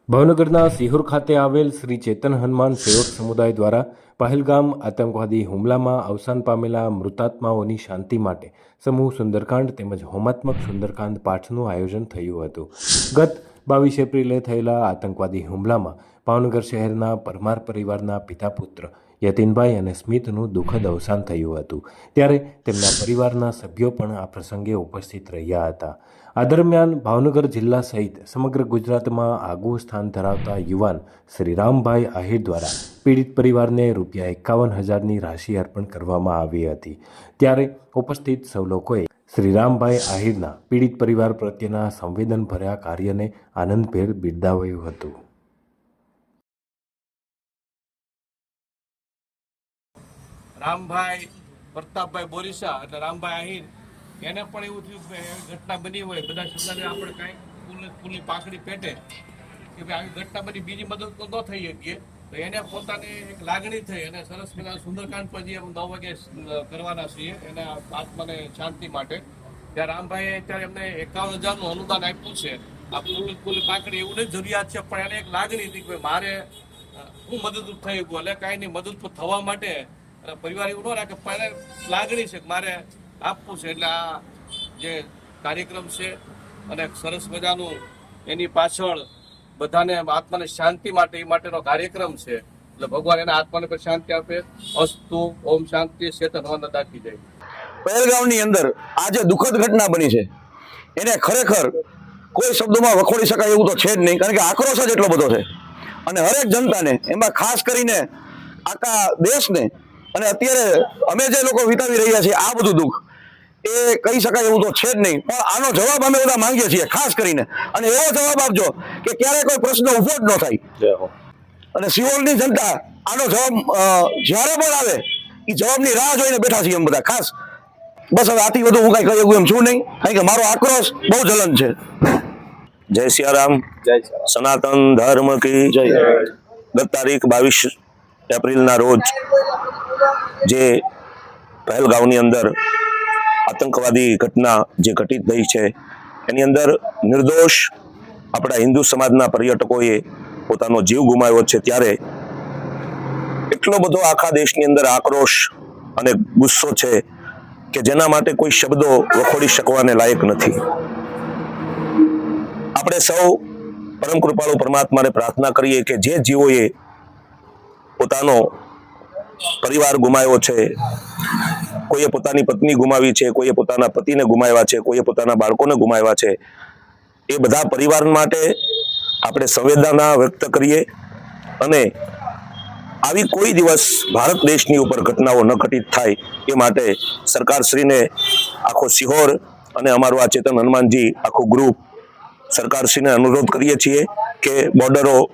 ભાવનગરના સિહોર ખાતે આવેલ શ્રી ચેતન હનુમાન સેવક સમુદાય દ્વારા પહેલગામ આતંકવાદી હુમલામાં અવસાન પામેલા મૃતાત્માઓની શાંતિ માટે સમૂહ સુંદરકાંડ તેમજ હોમાત્મક સુંદરકાંડ પાઠનું આયોજન થયું હતું। ગત 22 એપ્રિલે થયેલા આતંકવાદી હુમલામાં ભાવનગર શહેરના પરમાર પરિવારના પિતા પુત્ર યતીનભાઈ અને સ્મિતનું દુઃખદ અવસાન થયું હતું, ત્યારે તેમના પરિવારના સભ્યો પણ આ પ્રસંગે ઉપસ્થિત રહ્યા હતા। આ દરમિયાન ભાવનગર જિલ્લા સહિત સમગ્ર ગુજરાતમાં આગવું સ્થાન ધરાવતા યુવાન શ્રી રામભાઈ આહિર દ્વારા પીડિત પરિવારને ₹51,000ની રાશિ અર્પણ કરવામાં આવી હતી, ત્યારે ઉપસ્થિત સૌ લોકોએ શ્રી રામભાઈ આહિરના પીડિત પરિવાર પ્રત્યેના સંવેદનભર્યા કાર્યને આનંદભેર બિરદાવ્યું હતું। રામભાઈ પ્રતાપભાઈ બોરીસા એટલે રામભાઈ આહિર એને પણ એવું થયું કે ઘટના બની હોય, બધા સમાજને આપણે કાંઈ ફૂલની પાંખડી પેટે કે ભાઈ આવી ઘટના બની, બીજી મદદ તો ન થઈ શકીએ, તો એને પોતાની એક લાગણી થઈ અને સરસ મજાના સુંદરકાંડ પર જે 9 વાગે કરવાના છીએ એના આત્માને શાંતિ માટે। ત્યાં રામભાઈએ અત્યારે એમને 51,000નું અનુદાન આપ્યું છે। આ ફૂલની પાંખડી એવું નહીં જરૂરિયાત છે, પણ એને એક લાગણી હતી કે મારે હું મદદરૂપ થઈ ગયું, એટલે કાંઈ નહીં મદદરૂપ થવા માટે પરિવાર એવું ન રાખે, પણ લાગણી છે કે મારે આપવું છે, એટલે આ જે કાર્યક્રમ છે અને સરસ મજાનું એની પાછળ બધાને આત્માને શાંતિ માટે એ માટેનો કાર્યક્રમ છે, એટલે ભગવાન એના આત્માને પણ શાંતિ આપે। અસ્તુ ઓમ શાંતિ ચેતન હનુમાન દાખી જાય। પહેલગામની અંદર આ જે દુઃખદ ઘટના બની છે એને ખરેખર કોઈ શબ્દોમાં વખોડી શકાય એવું તો છે જ નહીં, કારણ કે આક્રોશ જ એટલો બધો છે અને હરેક જનતાને, એમાં ખાસ કરીને આખા દેશને અને અત્યારે અમે જે લોકો વિતાવી રહ્યા છીએ આ બધું દુઃખ એ કહી શકાય એવું તો છે જ નહીં, પણ આનો જવાબ અમે બધા માંગીએ છીએ ખાસ કરીને, અને એવો જવાબ આપજો કે ક્યારે કોઈ પ્રશ્ન ઉભો જ ન થાય। અને સિહોરની જનતા આનો જવાબ જ્યારે પણ આવે એ જવાબની રાહ જોઈને બેઠા છીએ એમ બધા ખાસ। બસ હવે આથી વધુ હું કઈ કહી શકું એમ છું નહીં, કારણ કે મારો આક્રોશ બહુ જલન છે। जय सियाराम, सनातन धर्म की जय। गत तारीख 22 एप्रिलना रोज જે પહેલગામની અંદર આતંકવાદી ઘટના જે ઘટિત થઈ છે એની અંદર નિર્દોષ આપણા હિન્દુ સમાજના પર્યટકોએ પોતાનો જીવ ગુમાવ્યો છે, ત્યારે એટલો બધો આખા દેશની અંદર આક્રોશ અને ગુસ્સો છે કે જેના માટે કોઈ શબ્દો વખોડી શકવાને લાયક નથી। આપણે સૌ પરમ કૃપાળુ પરમાત્માને પ્રાર્થના કરીએ કે જે જીવોએ પોતાનો પરિવાર ગુમાવ્યો છે, કોઈએ પોતાની પત્ની ગુમાવી છે, કોઈએ પોતાના પતિને ગુમાવ્યા છે, કોઈએ પોતાના બાળકોને ગુમાવ્યા છે, એ બધા પરિવાર માટે આપણે સંવેદના વ્યક્ત કરીએ અને આવી કોઈ દિવસ ભારત દેશની ઉપર ઘટનાઓ ન ઘટિત થાય એ માટે સરકારશ્રીને આખો સિહોર અને અમારું આ ચેતન હનુમાનજી આખું ગ્રુપ સરકારશ્રીને અનુરોધ કરીએ છીએ કે બોર્ડરો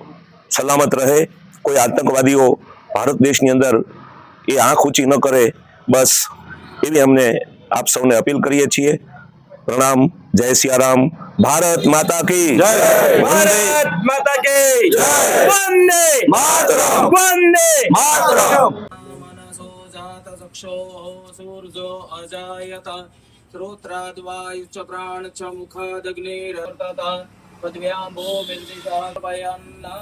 સલામત રહે, કોઈ આતંકવાદીઓ ભારત દેશની અંદર એ આંખ ઊંચી ન કરે, બસ એવી અમને આપ સૌને અપીલ કરીએ છીએ। પ્રણામ, જય સિયારામ, ભારત માતા કી જય, ભારત માતા કી જય, વંદે માતરમ, વંદે માતરમ। मनसो जात चक्षो सूर्यो अजायत श्रोत्राद्वायुश्च प्राण च मुखादग्निर्वर्तत पद्व्याम्भो बिल्दिशः पयन्ना